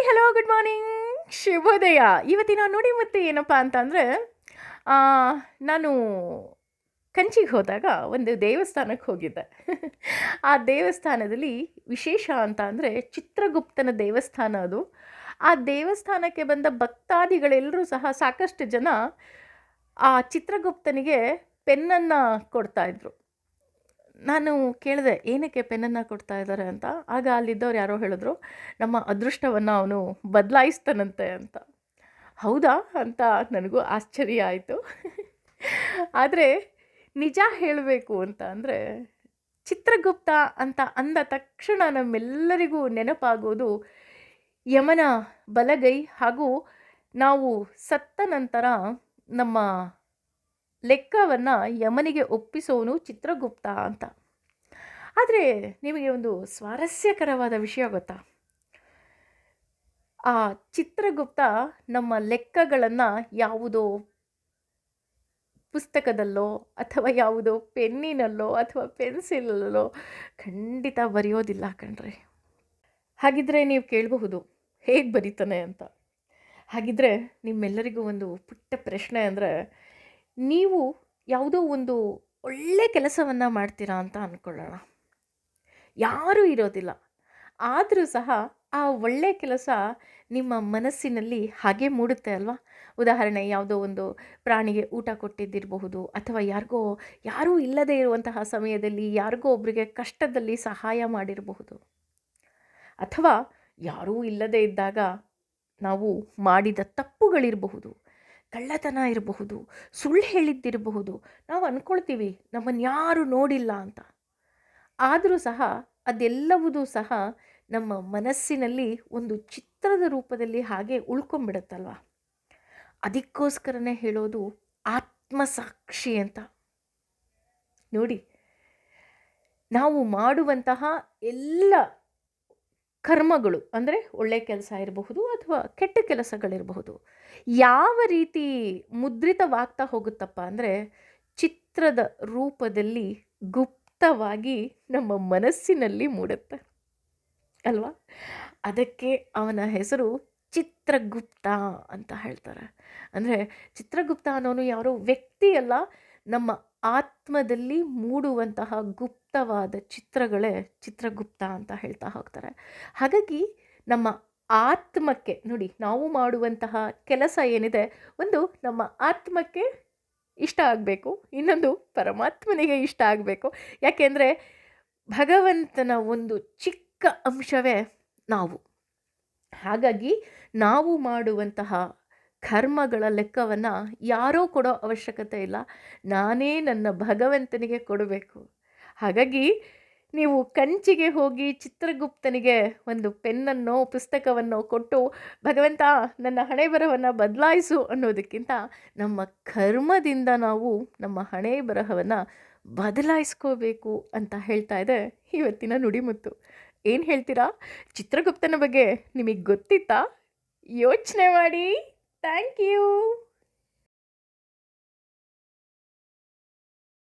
Hello, good morning, ಶುಭೋದಯ. ಇವತ್ತಿನ ನುಡಿ ಮುತ್ತು ಏನಪ್ಪ ಅಂತಂದರೆ, ನಾನು ಕಂಚಿಗೆ ಹೋದಾಗ ಒಂದು ದೇವಸ್ಥಾನಕ್ಕೆ ಹೋಗಿದ್ದೆ. ಆ ದೇವಸ್ಥಾನದಲ್ಲಿ ವಿಶೇಷ ಅಂತ ಅಂದರೆ ಚಿತ್ರಗುಪ್ತನ ದೇವಸ್ಥಾನ ಅದು. ಆ ದೇವಸ್ಥಾನಕ್ಕೆ ಬಂದ ಭಕ್ತಾದಿಗಳೆಲ್ಲರೂ ಸಹ ಸಾಕಷ್ಟು ಜನ ಆ ಚಿತ್ರಗುಪ್ತನಿಗೆ ಪೆನ್ನನ್ನು ಕೊಡ್ತಾಯಿದ್ರು. ನಾನು ಕೇಳಿದೆ, ಏನಕ್ಕೆ ಪೆನ್ನನ್ನು ಕೊಡ್ತಾ ಇದ್ದಾರೆ ಅಂತ. ಆಗ ಅಲ್ಲಿದ್ದವ್ರು ಯಾರೋ ಹೇಳಿದ್ರು, ನಮ್ಮ ಅದೃಷ್ಟವನ್ನು ಅವನು ಬದಲಾಯಿಸ್ತಾನಂತೆ ಅಂತ. ಹೌದಾ ಅಂತ ನನಗೂ ಆಶ್ಚರ್ಯ ಆಯಿತು. ಆದರೆ ನಿಜ ಹೇಳಬೇಕು ಅಂತ ಅಂದರೆ, ಚಿತ್ರಗುಪ್ತ ಅಂತ ಅಂದ ತಕ್ಷಣ ನಮ್ಮೆಲ್ಲರಿಗೂ ನೆನಪಾಗೋದು ಯಮನ ಬಲಗೈ, ಹಾಗೂ ನಾವು ಸತ್ತ ನಂತರ ನಮ್ಮ ಲೆಕ್ಕವನ್ನು ಯಮನಿಗೆ ಒಪ್ಪಿಸೋನು ಚಿತ್ರಗುಪ್ತ ಅಂತ. ಆದರೆ ನಿಮಗೆ ಒಂದು ಸ್ವಾರಸ್ಯಕರವಾದ ವಿಷಯ ಗೊತ್ತಾ? ಆ ಚಿತ್ರಗುಪ್ತ ನಮ್ಮ ಲೆಕ್ಕಗಳನ್ನು ಯಾವುದೋ ಪುಸ್ತಕದಲ್ಲೋ ಅಥವಾ ಯಾವುದೋ ಪೆನ್ನಿನಲ್ಲೋ ಅಥವಾ ಪೆನ್ಸಿಲಲ್ಲೋ ಖಂಡಿತ ಬರೆಯೋದಿಲ್ಲ ಕಣ್ರಿ. ಹಾಗಿದ್ರೆ ನೀವು ಕೇಳಬಹುದು, ಹೇಗೆ ಬರೀತಾನೆ ಅಂತ. ಹಾಗಿದ್ರೆ ನಿಮ್ಮೆಲ್ಲರಿಗೂ ಒಂದು ಪುಟ್ಟ ಪ್ರಶ್ನೆ ಅಂದರೆ, ನೀವು ಯಾವುದೋ ಒಂದು ಒಳ್ಳೆ ಕೆಲಸವನ್ನು ಮಾಡ್ತೀರಾ ಅಂತ ಅಂದ್ಕೊಳ್ಳೋಣ. ಯಾರೂ ಇರೋದಿಲ್ಲ, ಆದರೂ ಸಹ ಆ ಒಳ್ಳೆಯ ಕೆಲಸ ನಿಮ್ಮ ಮನಸ್ಸಿನಲ್ಲಿ ಹಾಗೆ ಮೂಡುತ್ತೆ ಅಲ್ವಾ? ಉದಾಹರಣೆ, ಯಾವುದೋ ಒಂದು ಪ್ರಾಣಿಗೆ ಊಟ ಕೊಟ್ಟಿದ್ದಿರಬಹುದು, ಅಥವಾ ಯಾರೂ ಇಲ್ಲದೇ ಇರುವಂತಹ ಸಮಯದಲ್ಲಿ ಯಾರಿಗೋ ಒಬ್ಬರಿಗೆ ಕಷ್ಟದಲ್ಲಿ ಸಹಾಯ ಮಾಡಿರಬಹುದು, ಅಥವಾ ಯಾರೂ ಇಲ್ಲದೇ ಇದ್ದಾಗ ನಾವು ಮಾಡಿದ ತಪ್ಪುಗಳಿರಬಹುದು, ಕಳ್ಳತನ ಇರಬಹುದು, ಸುಳ್ಳು ಹೇಳಿದ್ದಿರಬಹುದು. ನಾವು ಅಂದ್ಕೊಳ್ತೀವಿ ನಮ್ಮನ್ನು ಯಾರೂ ನೋಡಿಲ್ಲ ಅಂತ. ಆದರೂ ಸಹ ಅದೆಲ್ಲವುದೂ ಸಹ ನಮ್ಮ ಮನಸ್ಸಿನಲ್ಲಿ ಒಂದು ಚಿತ್ರದ ರೂಪದಲ್ಲಿ ಹಾಗೆ ಉಳ್ಕೊಂಬಿಡುತ್ತಲ್ವ. ಅದಕ್ಕೋಸ್ಕರನೇ ಹೇಳೋದು ಆತ್ಮಸಾಕ್ಷಿ ಅಂತ. ನೋಡಿ, ನಾವು ಮಾಡುವಂತಹ ಎಲ್ಲ ಕರ್ಮಗಳು ಅಂದರೆ ಒಳ್ಳೆಯ ಕೆಲಸ ಇರಬಹುದು ಅಥವಾ ಕೆಟ್ಟ ಕೆಲಸಗಳಿರಬಹುದು, ಯಾವ ರೀತಿ ಮುದ್ರಿತವಾಗ್ತಾ ಹೋಗುತ್ತಪ್ಪ ಅಂದರೆ ಚಿತ್ರದ ರೂಪದಲ್ಲಿ ಗುಪ್ತವಾಗಿ ನಮ್ಮ ಮನಸ್ಸಿನಲ್ಲಿ ಮೂಡುತ್ತೆ ಅಲ್ವಾ? ಅದಕ್ಕೆ ಅವನ ಹೆಸರು ಚಿತ್ರಗುಪ್ತ ಅಂತ ಹೇಳ್ತಾರೆ. ಅಂದರೆ ಚಿತ್ರಗುಪ್ತ ಅನ್ನೋನು ಯಾರೋ ವ್ಯಕ್ತಿ ಅಲ್ಲ, ನಮ್ಮ ಆತ್ಮದಲ್ಲಿ ಮೂಡುವಂತಹ ಗುಪ್ತವಾದ ಚಿತ್ರಗಳೇ ಚಿತ್ರಗುಪ್ತ ಅಂತ ಹೇಳ್ತಾ ಹೋಗ್ತಾರೆ. ಹಾಗಾಗಿ ನಮ್ಮ ಆತ್ಮಕ್ಕೆ ನೋಡಿ, ನಾವು ಮಾಡುವಂತಹ ಕೆಲಸ ಏನಿದೆ, ಒಂದು ನಮ್ಮ ಆತ್ಮಕ್ಕೆ ಇಷ್ಟ ಆಗಬೇಕು, ಇನ್ನೊಂದು ಪರಮಾತ್ಮನಿಗೆ ಇಷ್ಟ ಆಗಬೇಕು. ಯಾಕೆಂದರೆ ಭಗವಂತನ ಒಂದು ಚಿಕ್ಕ ಅಂಶವೇ ನಾವು. ಹಾಗಾಗಿ ನಾವು ಮಾಡುವಂತಹ ಕರ್ಮಗಳ ಲೆಕ್ಕವನ್ನು ಯಾರೋ ಕೊಡೋ ಅವಶ್ಯಕತೆ ಇಲ್ಲ, ನಾನೇ ನನ್ನ ಭಗವಂತನಿಗೆ ಕೊಡಬೇಕು. ಹಾಗಾಗಿ ನೀವು ಕಂಚಿಗೆ ಹೋಗಿ ಚಿತ್ರಗುಪ್ತನಿಗೆ ಒಂದು ಪೆನ್ನನ್ನೋ ಪುಸ್ತಕವನ್ನು ಕೊಟ್ಟು, ಭಗವಂತ ನನ್ನ ಹಣೆ ಬರಹವನ್ನು ಬದಲಾಯಿಸು ಅನ್ನೋದಕ್ಕಿಂತ, ನಮ್ಮ ಕರ್ಮದಿಂದ ನಾವು ನಮ್ಮ ಹಣೆ ಬರಹವನ್ನು ಬದಲಾಯಿಸ್ಕೋಬೇಕು ಅಂತ ಹೇಳ್ತಾ ಇದೆ ಇವತ್ತಿನ ನುಡಿಮುತ್ತು. ಏನು ಹೇಳ್ತೀರಾ? ಚಿತ್ರಗುಪ್ತನ ಬಗ್ಗೆ ನಿಮಗೆ ಗೊತ್ತಿತ್ತಾ? ಯೋಚನೆ ಮಾಡಿ. Thank you.